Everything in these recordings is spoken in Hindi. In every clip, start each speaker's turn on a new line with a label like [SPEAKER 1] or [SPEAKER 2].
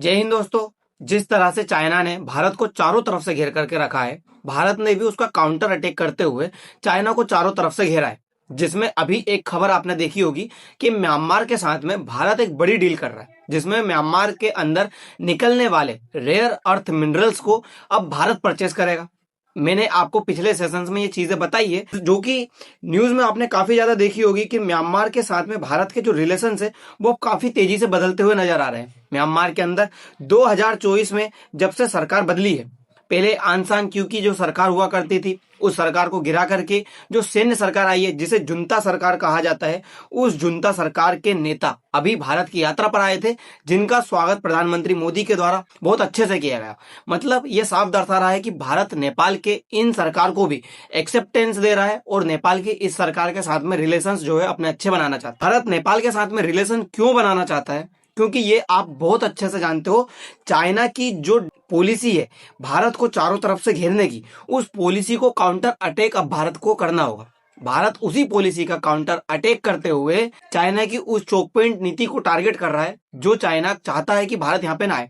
[SPEAKER 1] जय हिंद दोस्तों। जिस तरह से चाइना ने भारत को चारों तरफ से घेर करके रखा है, भारत ने भी उसका काउंटर अटैक करते हुए चाइना को चारों तरफ से घेरा है। जिसमें अभी एक खबर आपने देखी होगी कि म्यांमार के साथ में भारत एक बड़ी डील कर रहा है, जिसमें म्यांमार के अंदर निकलने वाले रेयर अर्थ मिनरल्स को अब भारत परचेस करेगा। मैंने आपको पिछले सेशंस में ये चीजें बताई है, जो कि न्यूज में आपने काफी ज्यादा देखी होगी कि म्यांमार के साथ में भारत के जो रिलेशन है वो काफी तेजी से बदलते हुए नजर आ रहे हैं। म्यांमार के अंदर 2024 में जब से सरकार बदली है, पहले आंग सान स्यू की जो सरकार हुआ करती थी, उस सरकार को गिरा करके जो सैन्य सरकार आई है, जिसे जुंता सरकार कहा जाता है, उस जुंता सरकार के नेता अभी भारत की यात्रा पर आए थे, जिनका स्वागत प्रधानमंत्री मोदी के द्वारा बहुत अच्छे से किया गया। मतलब ये साफ दर्शा रहा है कि भारत नेपाल के इन सरकार को भी एक्सेप्टेंस दे रहा है और नेपाल की इस सरकार के साथ में रिलेशंस जो है अपने अच्छे बनाना चाहता है। भारत नेपाल के साथ में रिलेशन क्यों बनाना चाहता है? क्योंकि ये आप बहुत अच्छे से जानते हो, चाइना की जो पॉलिसी है भारत को चारों तरफ से घेरने की, उस पॉलिसी को काउंटर अटैक अब भारत को करना होगा। भारत उसी पॉलिसी का काउंटर अटैक करते हुए चाइना की उस चोक पॉइंट नीति को टारगेट कर रहा है, जो चाइना चाहता है कि भारत यहाँ पे ना आए।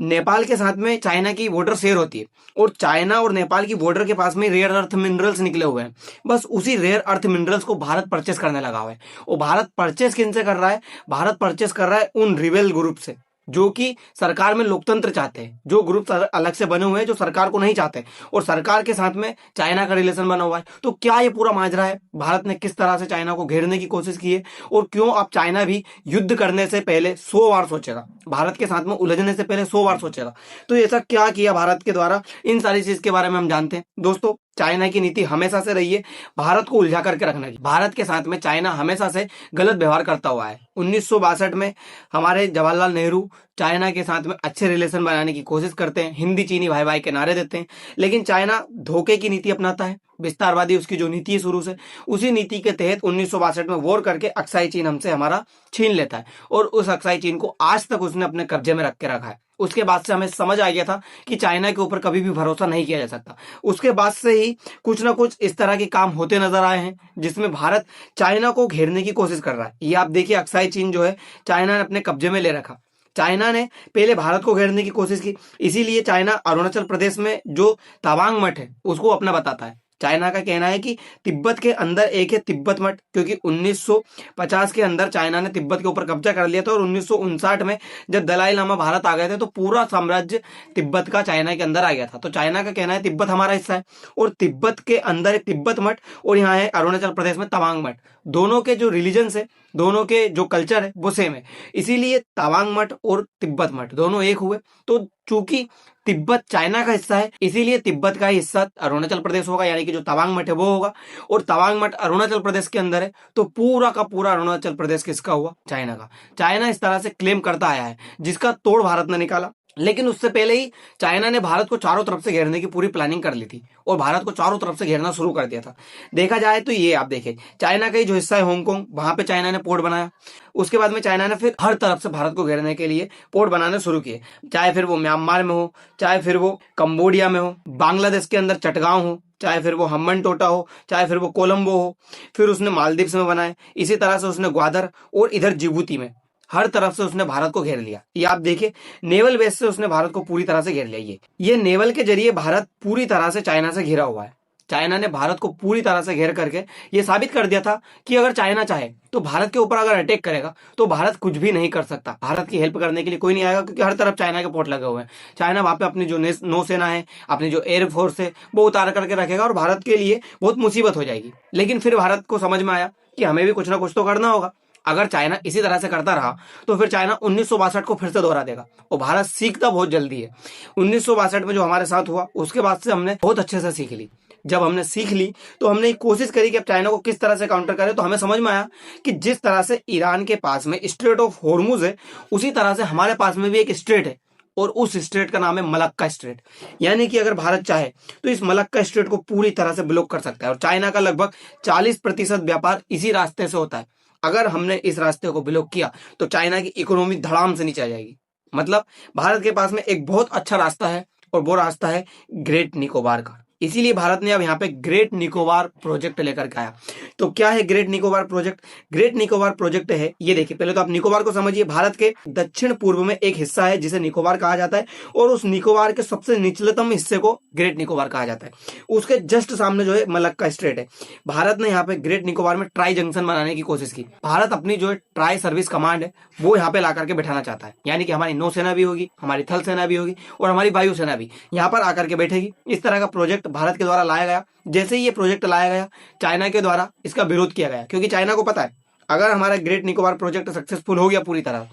[SPEAKER 1] नेपाल के साथ में चाइना की बॉर्डर शेयर होती है और चाइना और नेपाल की बॉर्डर के पास में रेयर अर्थ मिनरल्स निकले हुए हैं। बस उसी रेयर अर्थ मिनरल्स को भारत परचेस करने लगा हुआ है। और भारत परचेस किनसे कर रहा है? भारत परचेस कर रहा है उन रिबेल ग्रुप से, जो कि सरकार में लोकतंत्र चाहते हैं, जो ग्रुप अलग से बने हुए हैं, जो सरकार को नहीं चाहते, और सरकार के साथ में चाइना का रिलेशन बना हुआ है। तो क्या ये पूरा माजरा है? भारत ने किस तरह से चाइना को घेरने की कोशिश की है, और क्यों अब चाइना भी युद्ध करने से पहले 100 बार सोचेगा, भारत के साथ में उलझने से पहले 100 बार सोचेगा? तो ऐसा क्या किया भारत के द्वारा, इन सारी चीज के बारे में हम जानते हैं। दोस्तों, चाइना की नीति हमेशा से रही है भारत को उलझा करके रखने की। भारत के साथ में चाइना हमेशा से गलत व्यवहार करता हुआ है। 1962 में हमारे जवाहरलाल नेहरू चाइना के साथ में अच्छे रिलेशन बनाने की कोशिश करते हैं, हिंदी चीनी भाई भाई के नारे देते हैं, लेकिन चाइना धोखे की नीति अपनाता है। विस्तारवादी उसकी जो नीति है शुरू से, उसी नीति के तहत 1962 में वॉर करके अक्साई चीन हमसे हमारा छीन लेता है, और उस अक्साई चीन को आज तक उसने अपने कब्जे में रख के रखा है। उसके बाद से हमें समझ आ गया था कि चाइना के ऊपर कभी भी भरोसा नहीं किया जा सकता। उसके बाद से ही कुछ ना कुछ इस तरह के काम होते नजर आए हैं, जिसमें भारत चाइना को घेरने की कोशिश कर रहा है। ये आप देखिए, अक्साई चीन जो है चाइना ने अपने कब्जे में ले रखा। चाइना ने पहले भारत को घेरने की कोशिश की, इसीलिए चाइना अरुणाचल प्रदेश में जो तवांग मठ है उसको अपना बताता है। चाइना का कहना है कि तिब्बत के अंदर एक है तिब्बत मठ, क्योंकि 1950 के अंदर चाइना ने तिब्बत के ऊपर कब्जा कर लिया था, और 1959 में जब दलाई लामा भारत आ गए थे तो पूरा साम्राज्य तिब्बत का चाइना के अंदर आ गया था। तो चाइना का कहना है तिब्बत हमारा हिस्सा है, और तिब्बत के अंदर एक तिब्बत मठ, और यहाँ है अरुणाचल प्रदेश में तवांग मठ। दोनों के जो रिलीजन है, दोनों के जो कल्चर है वो सेम है, इसीलिए तवांग मठ और तिब्बत मठ दोनों एक हुए। तो चूंकि तिब्बत चाइना का हिस्सा है, इसीलिए तिब्बत का हिस्सा अरुणाचल प्रदेश होगा, यानी कि जो तवांग मठ है वो होगा, और तवांग मठ अरुणाचल प्रदेश के अंदर है। तो पूरा का पूरा अरुणाचल प्रदेश किसका हुआ? चाइना का। चाइना इस तरह से क्लेम करता आया है, जिसका तोड़ भारत ने निकाला। लेकिन उससे पहले ही चाइना ने भारत को चारों तरफ से घेरने की पूरी प्लानिंग कर ली थी, और भारत को चारों तरफ से घेरना शुरू कर दिया था। देखा जाए तो ये आप देखें, चाइना का ही जो हिस्सा है हांगकांग, वहां पे चाइना ने पोर्ट बनाया। उसके बाद में चाइना ने फिर हर तरफ से भारत को घेरने के लिए पोर्ट बनाने शुरू किए, चाहे फिर वो म्यांमार में हो, चाहे फिर वो कंबोडिया में हो, बांग्लादेश के अंदर चटगांव हो, चाहे फिर वो हम्बन टोटा हो, चाहे फिर वो कोलंबो हो, फिर उसने मालदीव्स में बनाए। इसी तरह से उसने ग्वादर और इधर जिबूती में, हर तरफ से उसने भारत को घेर लिया। ये आप देखिए, नेवल बेस से उसने भारत को पूरी तरह से घेर लिया। ये नेवल के जरिए भारत पूरी तरह से चाइना से घिरा हुआ है। चाइना ने भारत को पूरी तरह से घेर करके ये साबित कर दिया था कि अगर चाइना चाहे तो भारत के ऊपर अगर अटैक करेगा तो भारत कुछ भी नहीं कर सकता। भारत की हेल्प करने के लिए कोई नहीं आएगा, क्योंकि हर तरफ चाइना के पोर्ट लगे हुए हैं। चाइना वहां पे अपनी जो नौसेना है, अपनी जो एयरफोर्स है, वो उतार करके रखेगा, और भारत के लिए बहुत मुसीबत हो जाएगी। लेकिन फिर भारत को समझ में आया कि हमें भी कुछ ना कुछ तो करना होगा। अगर चाइना इसी तरह से करता रहा तो फिर चाइना 1962 को फिर से दोहरा देगा, और भारत सीखता बहुत जल्दी है। 1962 में जो हमारे साथ हुआ, उसके बाद से हमने बहुत अच्छे से सीख ली। जब हमने सीख ली तो हमने कोशिश करी कि अब चाइना को किस तरह से काउंटर करें। तो हमें समझ में आया कि जिस तरह से ईरान के पास में स्ट्रेट ऑफ हॉर्मुज है, उसी तरह से हमारे पास में भी एक स्ट्रेट है, और उस स्ट्रेट का नाम है मलक्का स्ट्रेट। यानी कि अगर भारत चाहे तो इस मलक्का स्ट्रेट को पूरी तरह से ब्लॉक कर सकता है, और चाइना का लगभग 40% व्यापार इसी रास्ते से होता है। अगर हमने इस रास्ते को ब्लॉक किया तो चाइना की इकोनॉमी धड़ाम से नीचे आ जाएगी। मतलब भारत के पास में एक बहुत अच्छा रास्ता है, और वो रास्ता है ग्रेट निकोबार का। इसीलिए भारत ने अब यहाँ पे ग्रेट निकोबार प्रोजेक्ट लेकर के आया। तो क्या है great Nicobar project? Great Nicobar project है, ये देखिए, पहले तो आप निकोबार को समझिए। भारत के दक्षिण पूर्व में एक हिस्सा है जिसे निकोबार कहा जाता है, और उस निकोबार के सबसे निचलतम हिस्से को ग्रेट निकोबार कहा जाता है। उसके जस्ट सामने जो है मलक्का स्ट्रेट है। भारत ने यहाँ पे ग्रेट निकोबार में ट्राई जंक्शन बनाने की कोशिश की। भारत अपनी जो है ट्राई सर्विस कमांड है वो यहाँ पे ला करके बैठाना चाहता है, यानी कि हमारी नौसेना भी होगी, हमारी थल सेना भी होगी, और हमारी वायुसेना भी यहाँ पर आकर के बैठेगी। इस तरह का प्रोजेक्ट भारत के द्वारा लाया गया। जैसे ही ये प्रोजेक्ट लाया गया, चाइना के द्वारा इसका विरोध किया गया, क्योंकि चाइना को पता है अगर हमारा ग्रेट निकोबार प्रोजेक्ट सक्सेसफुल हो गया पूरी तरह,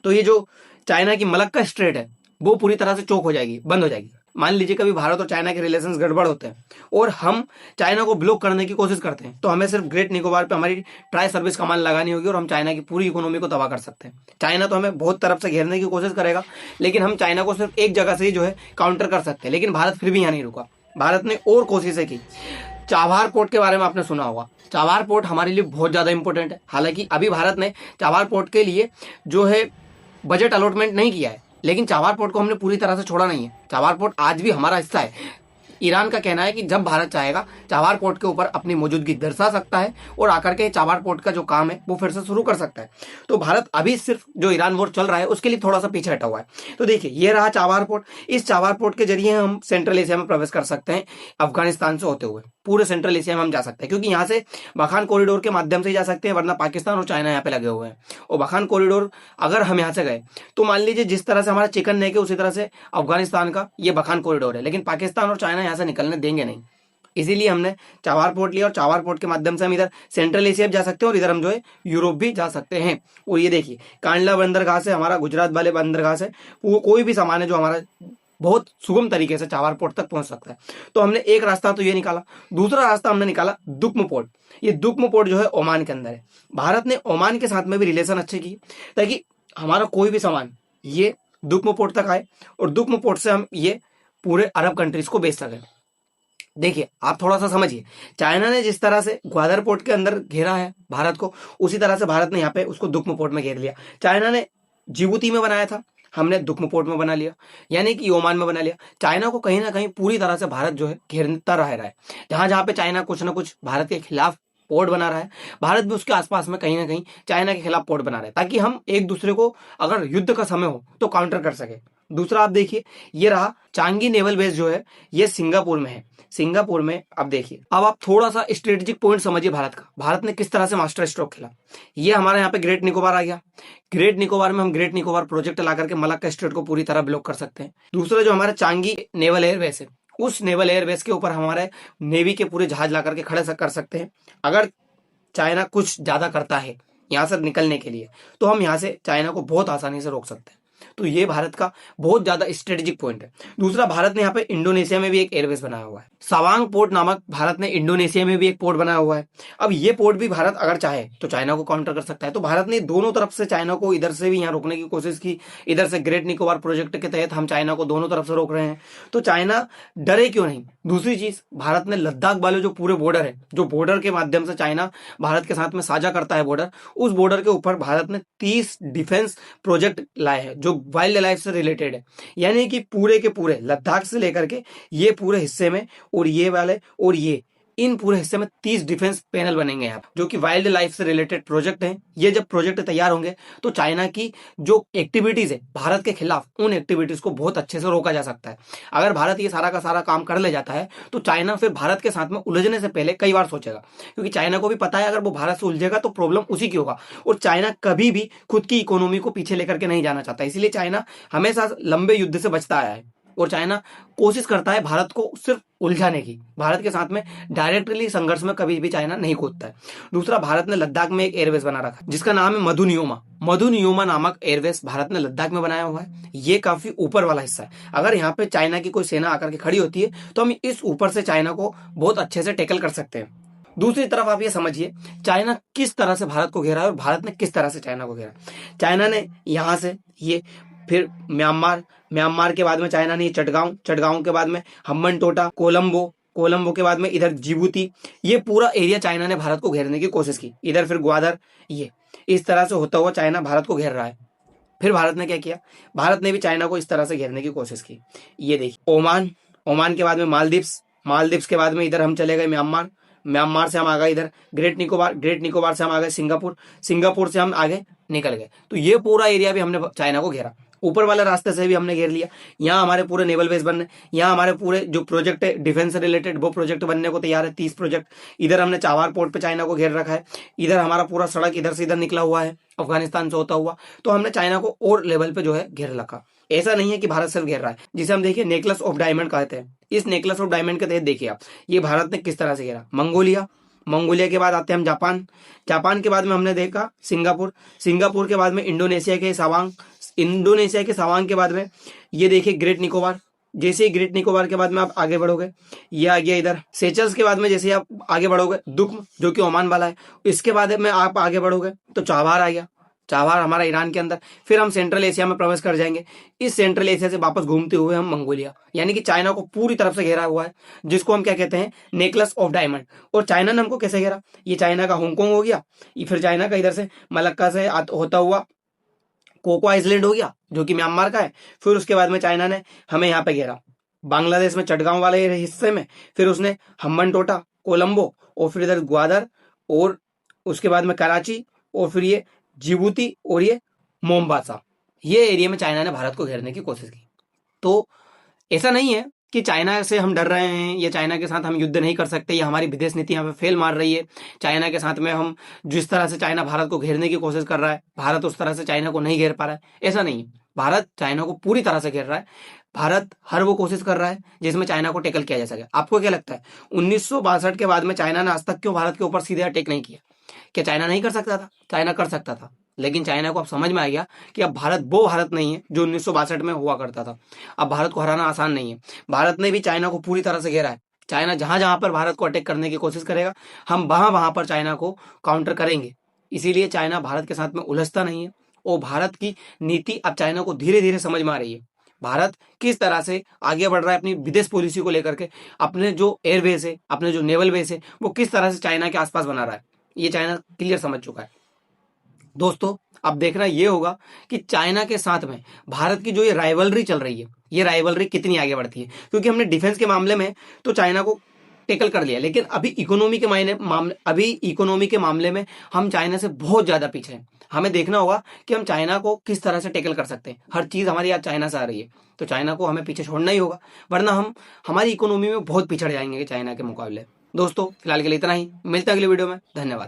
[SPEAKER 1] तो ये जो चाइना की मलक्का स्ट्रेट है वो पूरी तरह से चोक हो जाएगी, बंद हो जाएगी। मान लीजिए कभी भारत और चाइना के रिलेशंस गड़बड़ होते हैं और हम चाइना को ब्लॉक करने की कोशिश करते हैं, तो हमें सिर्फ ग्रेट निकोबार पे हमारी ट्राई सर्विस कमान लगानी होगी और हम चाइना की पूरी इकोनॉमी को तबाह कर सकते हैं। चाइना तो हमें बहुत तरफ से घेरने की कोशिश करेगा, लेकिन हम चाइना को सिर्फ एक जगह से ही जो है काउंटर कर सकते हैं। लेकिन भारत फिर भी यहाँ नहीं रुका, भारत ने और कोशिशें की। चाबहार पोर्ट के बारे में आपने सुना होगा। चाबहार पोर्ट हमारे लिए बहुत ज्यादा इंपॉर्टेंट है। हालांकि अभी भारत ने चाबहार पोर्ट के लिए जो है बजट अलॉटमेंट नहीं किया है, लेकिन चाबहार पोर्ट को हमने पूरी तरह से छोड़ा नहीं है। चाबहार पोर्ट आज भी हमारा हिस्सा है। ईरान का कहना है कि जब भारत चाहेगा चाबहार पोर्ट के ऊपर अपनी मौजूदगी दर्शा सकता है और आकर के चाबहार पोर्ट का जो काम है वो फिर से शुरू कर सकता है। तो भारत अभी सिर्फ जो ईरान वॉर चल रहा है उसके लिए थोड़ा सा पीछे हटा हुआ है। तो देखिए ये रहा चाबहार पोर्ट। इस चाबहार पोर्ट के जरिए हम सेंट्रल एशिया में प्रवेश कर सकते हैं, अफगानिस्तान से होते हुए पूरे सेंट्रल एशिया में हम जा सकते हैं, क्योंकि यहाँ से बखान कॉरिडोर के माध्यम से ही जा सकते हैं, वरना पाकिस्तान और चाइना यहाँ पे लगे हुए हैं। और बखान कॉरिडोर अगर हम यहाँ से गए तो मान लीजिए जिस तरह से हमारा चिकन नेक है उसी तरह से अफगानिस्तान का ये बखान कॉरिडोर है, लेकिन पाकिस्तान और चाइना यहाँ से निकलने देंगे नहीं। इसीलिए हमने चाबहार पोर्ट लिया, और चाबहार पोर्ट के माध्यम से हम इधर सेंट्रल एशिया भी जा सकते हैं और इधर हम जो है यूरोप भी जा सकते हैं। और ये देखिए कांडला बंदरगाह से हमारा गुजरात वाले बंदरगाह से वो कोई भी सामान है जो हमारा बहुत सुगम तरीके से चाबहार पोर्ट तक पहुंच सकता है। तो हमने एक रास्ता तो ये निकाला। दूसरा रास्ता हमने निकाला दुक्म पोर्ट। ये दुक्म पोर्ट जो है ओमान के अंदर है। भारत ने ओमान के साथ में भी रिलेशन अच्छे किए ताकि हमारा कोई भी सामान ये दुक्म पोर्ट तक आए और दुक्म पोर्ट से हम ये पूरे अरब कंट्रीज को बेच सकें। देखिए आप थोड़ा सा समझिए, चाइना ने जिस तरह से ग्वादर पोर्ट के अंदर घेरा है भारत को, उसी तरह से भारत ने यहाँ पे उसको दुक्म पोर्ट में घेर लिया। चाइना ने जिबूती में बनाया था, हमने दुक्म पोर्ट में बना लिया, यानी कि ओमान में बना लिया। चाइना को कहीं ना कहीं पूरी तरह से भारत जो है घेरता रह रहा है। जहां जहां पे चाइना कुछ ना कुछ भारत के खिलाफ पोर्ट बना रहा है, भारत भी उसके आसपास में कहीं ना कहीं चाइना के खिलाफ पोर्ट बना रहा है, ताकि हम एक दूसरे को अगर युद्ध का समय हो तो काउंटर कर सके। दूसरा आप देखिए ये रहा चांगी नेवल बेस जो है ये सिंगापुर में है। सिंगापुर में अब देखिए, अब आप थोड़ा सा स्ट्रेटेजिक पॉइंट समझिए भारत का। भारत ने किस तरह से मास्टर स्ट्रोक खेला। ये हमारे यहाँ पे ग्रेट निकोबार आ गया। ग्रेट निकोबार में हम ग्रेट निकोबार प्रोजेक्ट ला करके मलक्का स्ट्रेट को पूरी तरह ब्लॉक कर सकते हैं। दूसरा जो हमारा चांगी नेवल एयरबेस है, उस नेवल एयरबेस के ऊपर हमारे नेवी के पूरे जहाज ला करके खड़े कर सकते हैं। अगर चाइना कुछ ज्यादा करता है यहाँ से निकलने के लिए, तो हम यहाँ से चाइना को बहुत आसानी से रोक सकते हैं। तो ये भारत का बहुत ज्यादा स्ट्रेटेजिक पॉइंट है। दूसरा, भारत ने यहाँ पे इंडोनेशिया में भी एक एयरबेस बनाया हुआ है। सवांग पोर्ट नामक भारत ने इंडोनेशिया में भी एक पोर्ट बनाया हुआ है। अब ये पोर्ट भी भारत अगर चाहे तो चाइना को काउंटर कर सकता है। तो भारत ने दोनों तरफ से चाइना को इधर से भी यहाँ रोकने की कोशिश की, इधर से ग्रेट निकोबार प्रोजेक्ट के तहत हम चाइना को दोनों तरफ से रोक रहे हैं। तो चाइना डरे क्यों नहीं। दूसरी चीज, भारत ने लद्दाख वाले जो पूरे बॉर्डर है, जो बॉर्डर के माध्यम से चाइना भारत के साथ में साझा करता है बॉर्डर, उस बॉर्डर के ऊपर भारत ने 30 डिफेंस प्रोजेक्ट लाए हैं जो वाइल्ड लाइफ से रिलेटेड है। यानी कि पूरे के पूरे लद्दाख से लेकर के ये पूरे हिस्से में और ये वाले और ये इन पूरे हिस्से में 30 डिफेंस पैनल बनेंगे यहाँ, जो कि वाइल्ड लाइफ से रिलेटेड प्रोजेक्ट हैं। ये जब प्रोजेक्ट तैयार होंगे तो चाइना की जो एक्टिविटीज है भारत के खिलाफ, उन एक्टिविटीज को बहुत अच्छे से रोका जा सकता है। अगर भारत ये सारा का सारा काम कर ले जाता है तो चाइना फिर भारत के साथ में उलझने से पहले कई बार सोचेगा, क्योंकि चाइना को भी पता है अगर वो भारत से उलझेगा तो प्रॉब्लम उसी की होगा। और चाइना कभी भी खुद की इकोनॉमी को पीछे लेकर के नहीं जाना चाहता, इसलिए चाइना हमेशा लंबे युद्ध से बचता आया है और चाइना कोशिश करता है भारत को सिर्फ उलझाने की। भारत के साथ में डायरेक्टली संघर्ष में कभी भी चाइना नहीं कूदता है। दूसरा, भारत ने लद्दाख में एक एयरबेस बना रखा है जिसका नाम है मधुनियोमा। मधुनियोमा नामक एयरबेस भारत ने लद्दाख में बनाया हुआ है। ये काफी ऊपर वाला हिस्सा है। अगर यहाँ पे चाइना की कोई सेना आकर के खड़ी होती है तो हम इस ऊपर से चाइना को बहुत अच्छे से टैकल कर सकते हैं। दूसरी तरफ आप ये समझिए चाइना किस तरह से भारत को घेरा है और भारत ने किस तरह से चाइना को घेरा। चाइना ने यहाँ से ये, फिर म्यांमार के बाद में चाइना ने चटगांव के बाद में हम्बनटोटा, कोलंबो के बाद में इधर जिबूती, ये पूरा एरिया चाइना ने भारत को घेरने की कोशिश की। इधर फिर ग्वादर, ये इस तरह से होता हुआ चाइना भारत को घेर रहा है। फिर भारत ने क्या किया, भारत ने भी चाइना को इस तरह से घेरने की कोशिश की। ये देखिए ओमान, ओमान के बाद में मालदीव्स, मालदीव्स के बाद में इधर हम चले गए म्यांमार, म्यांमार से हम आ गए इधर ग्रेट निकोबार, ग्रेट निकोबार से हम आ गए सिंगापुर, सिंगापुर से हम आगे निकल गए। तो ये पूरा एरिया भी हमने चाइना को घेरा। ऊपर वाले रास्ते से भी हमने घेर लिया। यहाँ हमारे पूरे नेवल बेस बनने, यहाँ हमारे पूरे जो प्रोजेक्ट है डिफेंस से रिलेटेड वो प्रोजेक्ट बनने को तैयार है, 30 प्रोजेक्ट। इधर हमने चावार पोर्ट पे चाइना को घेर रखा है। इधर हमारा पूरा सड़क इधर से इधर निकला हुआ है अफगानिस्तान से होता हुआ। तो हमने चाइना को और लेवल पे जो है घेर रखा। ऐसा नहीं है कि भारत सिर्फ घेर रहा है, जिसे हम देखिए नेकलेस ऑफ डायमंड कहते हैं। इस नेकलेस ऑफ डायमंड के तहत देखिए आप ये भारत ने किस तरह से घेरा। मंगोलिया, मंगोलिया के बाद आते हैं हम जापान, जापान के बाद में हमने देखा सिंगापुर, सिंगापुर के बाद में इंडोनेशिया के सवांग, इंडोनेशिया के सवांग के बाद में ये देखिए ग्रेट निकोबार। जैसे ही ग्रेट निकोबार के बाद में आप आगे बढ़ोगे, ये आ गया इधर सेचल्स के बाद में जैसे आप आगे बढ़ोगे दुक्म जो कि ओमान वाला है। इसके बाद में आप आगे बढ़ोगे तो चाबार आ गया, चाबार हमारा ईरान के अंदर। फिर हम सेंट्रल एशिया में प्रवेश कर जाएंगे। इस सेंट्रल एशिया से वापस घूमते हुए हम मंगोलिया, यानी कि चाइना को पूरी तरफ से घेरा हुआ है, जिसको हम क्या कहते हैं नेकलेस ऑफ डायमंड। और चाइना ने हमको कैसे घेरा, ये चाइना का हांगकांग हो गया, ये फिर चाइना का इधर से मलक्का से होता हुआ कोको आइसलैंड हो गया जो कि म्यांमार का है। फिर उसके बाद में चाइना ने हमें यहाँ पे घेरा बांग्लादेश में चटगांव वाले हिस्से में, फिर उसने हम्बनटोटा, कोलंबो और फिर इधर ग्वादर और उसके बाद में कराची और फिर ये जिबूती और ये मोम्बासा, ये एरिया में चाइना ने भारत को घेरने की कोशिश की। तो ऐसा नहीं है कि चाइना से हम डर रहे हैं या चाइना के साथ हम युद्ध नहीं कर सकते या हमारी विदेश नीति यहाँ पे फेल मार रही है। चाइना के साथ में हम जिस तरह से चाइना भारत को घेरने की कोशिश कर रहा है, भारत उस तरह से चाइना को नहीं घेर पा रहा है, ऐसा नहीं है। भारत चाइना को पूरी तरह से घेर रहा है। भारत हर वो कोशिश कर रहा है जिसमें चाइना को टेकल किया जा सके। आपको क्या लगता है 1962 के बाद में चाइना ने आज तक क्यों भारत के ऊपर सीधे अटैक नहीं किया? क्या चाइना नहीं कर सकता था? चाइना कर सकता था, लेकिन चाइना को अब समझ में आ गया कि अब भारत वो भारत नहीं है जो 1962 में हुआ करता था। अब भारत को हराना आसान नहीं है। भारत ने भी चाइना को पूरी तरह से घेरा है। चाइना जहां जहां पर भारत को अटैक करने की कोशिश करेगा, हम वहां वहां पर चाइना को काउंटर करेंगे। इसीलिए चाइना भारत के साथ में उलझता नहीं है और भारत की नीति अब चाइना को धीरे धीरे समझ में आ रही है। भारत किस तरह से आगे बढ़ रहा है अपनी विदेश पॉलिसी को लेकर के, अपने जो एयरबेस है, अपने जो नेवल बेस है, वो किस तरह से चाइना के आसपास बना रहा है, ये चाइना क्लियर समझ चुका है। दोस्तों अब देखना ये होगा कि चाइना के साथ में भारत की जो ये राइवलरी चल रही है, ये राइवलरी कितनी आगे बढ़ती है। क्योंकि हमने डिफेंस के मामले में तो चाइना को टेकल कर लिया, लेकिन अभी इकोनॉमी के मामले में हम चाइना से बहुत ज्यादा पीछे हैं। हमें देखना होगा कि हम चाइना को किस तरह से टेकल कर सकते हैं। हर चीज हमारी आज चाइना से आ रही है, तो चाइना को हमें पीछे छोड़ना ही होगा, वरना हम हमारी इकोनॉमी में बहुत पिछड़ जाएंगे चाइना के मुकाबले। दोस्तों फिलहाल के लिए इतना ही, मिलते हैं अगले वीडियो में। धन्यवाद।